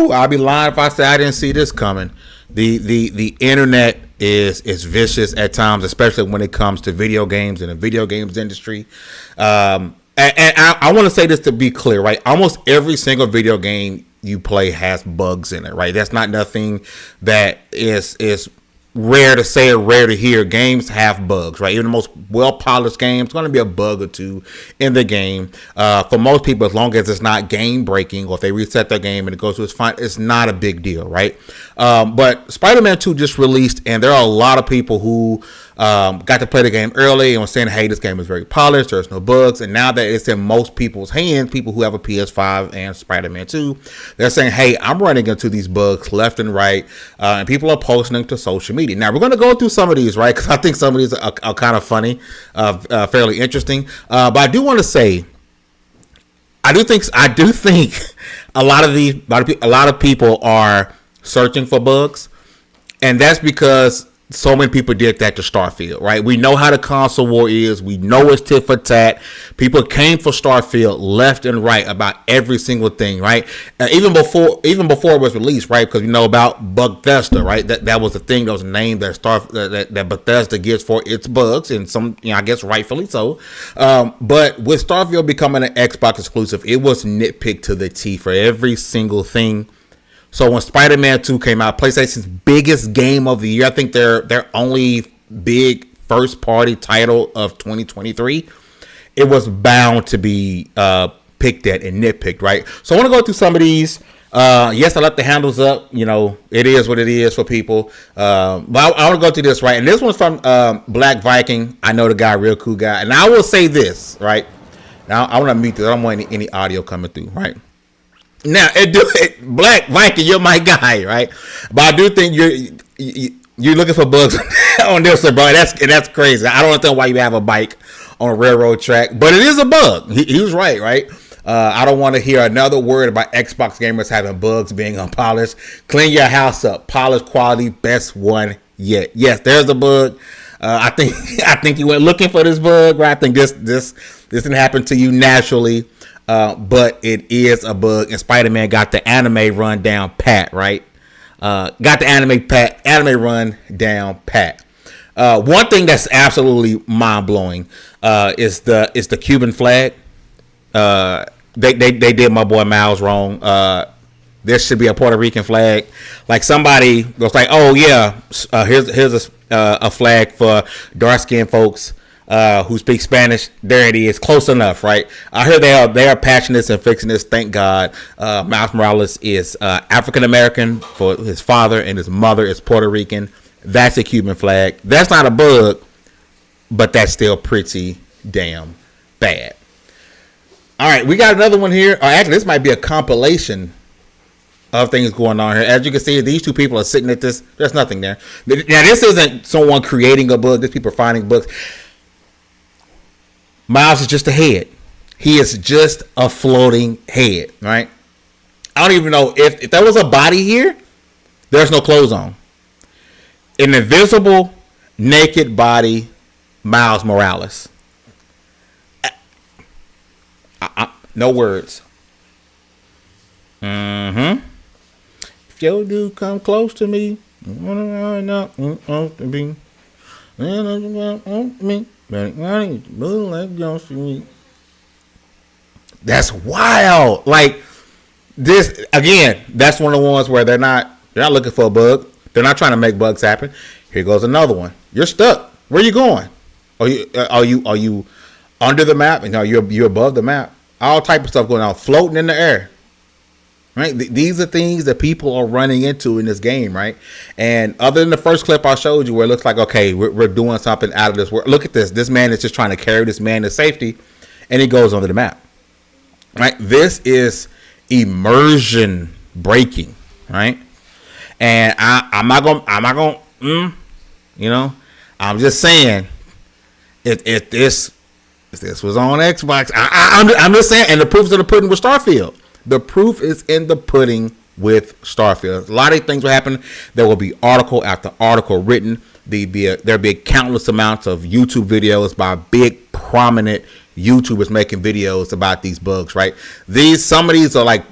Ooh, I'd be lying if I said I didn't see this coming. The internet is vicious at times, especially when it comes to video games and the video games industry. And I want to say this to be clear, right? Almost every single video game you play has bugs in it, right? That's not nothing that is rare to say or rare to hear. Games have bugs, right? Even the most well-polished games, going to be a bug or two in the game. For most people, as long as it's not game-breaking or if they reset their game and it goes to its fine, it's not a big deal, right? But Spider-Man 2 just released, and there are a lot of people who got to play the game early and was saying, hey, this game is very polished, there's no bugs. And now that it's in most people's hands, people who have a PS5 and Spider-Man 2, they're saying, hey, I'm running into these bugs left and right. And people are posting them to social media. Now, we're going to go through some of these, right? Because I think some of these are kind of funny, fairly interesting. But I do want to say, I do think a lot of people are searching for bugs. And that's because so many people did that to Starfield, right? We know how the console war is. We know it's tit for tat. People came for Starfield left and right about every single thing, right? Even before it was released, right? Because we know about Bethesda, right? That was the thing. That was a name that Bethesda gives for its bugs, and some, I guess rightfully so. But with Starfield becoming an Xbox exclusive, it was nitpicked to the T for every single thing. So when Spider-Man 2 came out, PlayStation's biggest game of the year, I think their only big first-party title of 2023, it was bound to be picked at and nitpicked, right? So I want to go through some of these. Yes, I left the handles up. It is what it is for people. But I want to go through this, right? And this one's from Black Viking. I know the guy, real cool guy. And I will say this, right? Now, I want to mute this. I don't want any audio coming through, right? Now, Black Viking, you're my guy, right? But I do think you're looking for bugs on this one, bro. That's crazy. I don't understand why you have a bike on a railroad track, but it is a bug. He was right? I don't want to hear another word about Xbox gamers having bugs being unpolished. Clean your house up. Polished quality, best one yet. Yes, there's a bug. I think you went looking for this bug, right? I think this didn't happen to you naturally. But it is a bug, and Spider-Man got the anime run down pat, right? Got the anime run down pat. One thing that's absolutely mind blowing is the Cuban flag. They did my boy Miles wrong. There should be a Puerto Rican flag. Like somebody was like, oh yeah, here's a flag for dark skinned folks. Who speak Spanish. There it is, close enough, right? I heard they are patching this and fixing this. Thank God. Miles Morales is African American for his father, and his mother is Puerto Rican. That's a Cuban flag. That's not a bug, but that's still pretty damn bad. All right, we got another one here. Actually, this might be a compilation of things going on here. As you can see, these two people are sitting at this. There's nothing there. Now, this isn't someone creating a bug. These people are finding bugs. Miles is just a head. He is just a floating head, right? I don't even know if there was a body here, there's no clothes on. An invisible, naked body, Miles Morales. No words. If you do come close to me, that's wild. Like this again, that's one of the ones where they're not looking for a bug. They're not trying to make bugs happen. Here goes another one. You're stuck. Where are you going? Are you under the map? And you're above the map. All type of stuff going on, floating in the air. Right, these are things that people are running into in this game, right? And other than the first clip I showed you, where it looks like okay, we're doing something out of this world. Look at this. This man is just trying to carry this man to safety, and he goes under the map. Right, this is immersion breaking, right? And I'm not gonna, I'm just saying, if this was on Xbox, I'm just saying, and the proof's in the pudding with Starfield. The proof is in the pudding with Starfield. A lot of things will happen. There will be article after article written. There'll be countless amounts of YouTube videos by big prominent YouTubers making videos about these bugs. Right? Some of these are like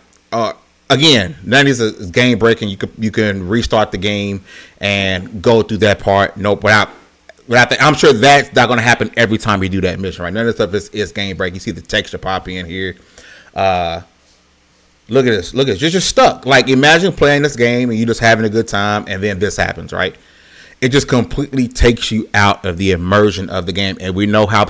again, none of this is game breaking. You can restart the game and go through that part. Nope, I'm sure that's not going to happen every time you do that mission, right? None of this stuff is game break. You see the texture pop in here. Look at this. Look at this. You're just stuck. Like, imagine playing this game and you just having a good time, and then this happens, right? It just completely takes you out of the immersion of the game. And we know how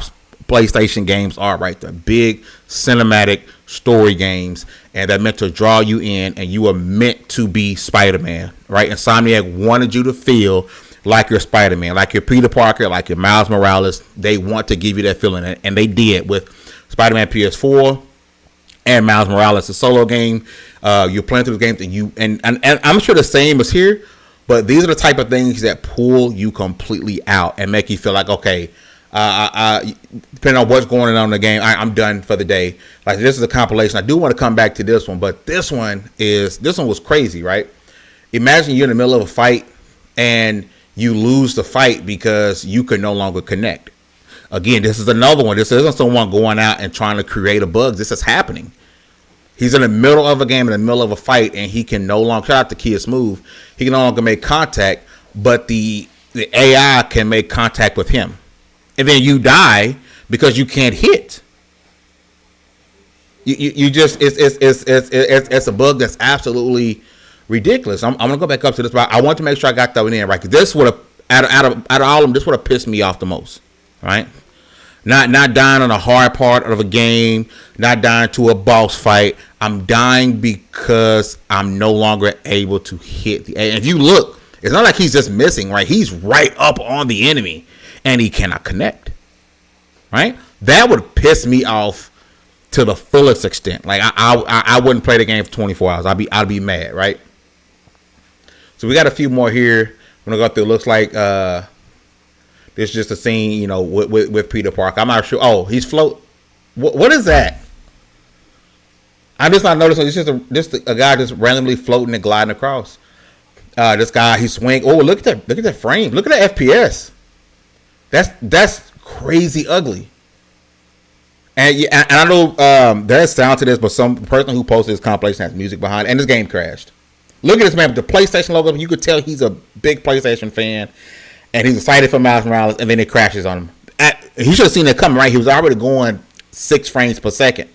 PlayStation games are, right? The big cinematic story games, and they're meant to draw you in, and you are meant to be Spider-Man, right? Insomniac wanted you to feel like you're Spider-Man, like you're Peter Parker, like you're Miles Morales. They want to give you that feeling, and they did with Spider-Man PS4 and Miles Morales, the solo game. You're playing through the games, and I'm sure the same is here, but these are the type of things that pull you completely out and make you feel like, okay, depending on what's going on in the game, I'm done for the day. Like, this is a compilation. I do want to come back to this one, but this one was crazy, right? Imagine you're in the middle of a fight and you lose the fight because you could no longer connect. Again, this is another one. This isn't someone going out and trying to create a bug. This is happening. He's in the middle of a game, in the middle of a fight, and he can no longer, shout out to Kid Smooth, he can no longer make contact, but the AI can make contact with him. And then you die because you can't hit. You just, it's a bug that's absolutely ridiculous. I'm gonna go back up to this, but I want to make sure I got that one in right. This would have, out of all of them, this would have pissed me off the most, right? Not dying on a hard part of a game, not dying to a boss fight. I'm dying because I'm no longer able to hit the. And if you look, it's not like he's just missing, right? He's right up on the enemy, and he cannot connect, right? That would piss me off to the fullest extent. Like, I wouldn't play the game for 24 hours. I'd be mad, right? So we got a few more here. I'm gonna go through. It looks like this is just a scene, you know, with Peter Parker. I'm not sure. Oh, he's float. What is that? I'm just not noticing. It's just a guy just randomly floating and gliding across. This guy, he swing. Oh, look at that frame. Look at that FPS. That's crazy ugly. And yeah, and I know there's sound to this, but some person who posted this compilation has music behind it, and this game crashed. Look at this man with the PlayStation logo. You could tell he's a big PlayStation fan, and he's excited for Miles Morales, and then it crashes on him. He should have seen it coming, right? He was already going 6 frames per second.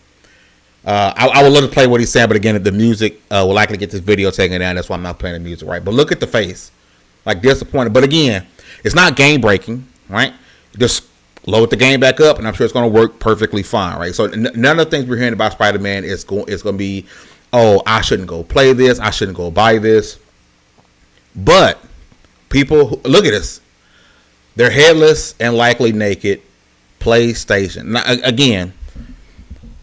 I would love to play what he's saying, but again, the music will likely get this video taken down. That's why I'm not playing the music, right? But look at the face, like disappointed. But again, it's not game breaking, right? Just load the game back up, and I'm sure it's going to work perfectly fine, right? So none of the things we're hearing about Spider-Man is going to be, oh, I shouldn't go play this, I shouldn't go buy this. But people, look at this. They're headless and likely naked. PlayStation. Now, again,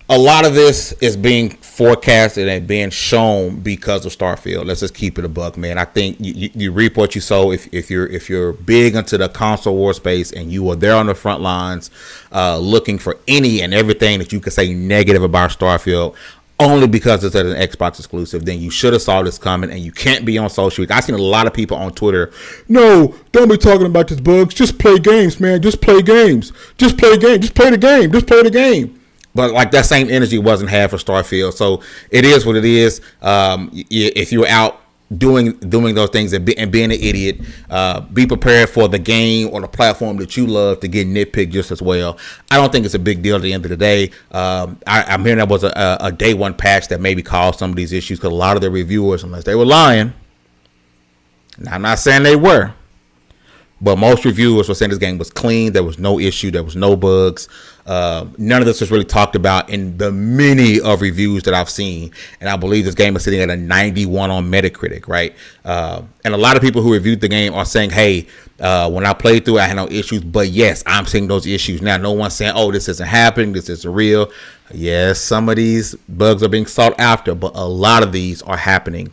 a lot of this is being forecasted and being shown because of Starfield. Let's just keep it a buck, man. I think you reap what you sow. If you're big into the console war space and you are there on the front lines, looking for any and everything that you could say negative about Starfield, only because it's an Xbox exclusive, then you should have saw this coming, and you can't be on social media. I've seen a lot of people on Twitter, no, don't be talking about these bugs. Just play games, man. Just play games. Just play games. Just play the game. Just play the game. But like that same energy wasn't had for Starfield. So it is what it is. If you're out doing those things and being an idiot, be prepared for the game or the platform that you love to get nitpicked just as well. I don't think it's a big deal at the end of the day. I'm hearing that was a day one patch that maybe caused some of these issues, because a lot of the reviewers, unless they were lying, and I'm not saying they were, but most reviewers were saying this game was clean. There was no issue. There was no bugs. None of this was really talked about in the many of reviews that I've seen. And I believe this game is sitting at a 91 on Metacritic, right? And a lot of people who reviewed the game are saying, hey, when I played through it, I had no issues. But yes, I'm seeing those issues now. No one's saying, oh, this isn't happening. This isn't real. Yes, some of these bugs are being sought after, but a lot of these are happening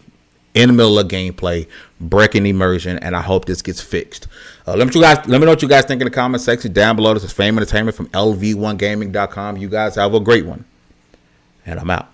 in the middle of gameplay, breaking immersion, and I hope this gets fixed. Let me know what you guys think in the comment section down below. This is Fame Entertainment from LV1Gaming.com. You guys have a great one, and I'm out.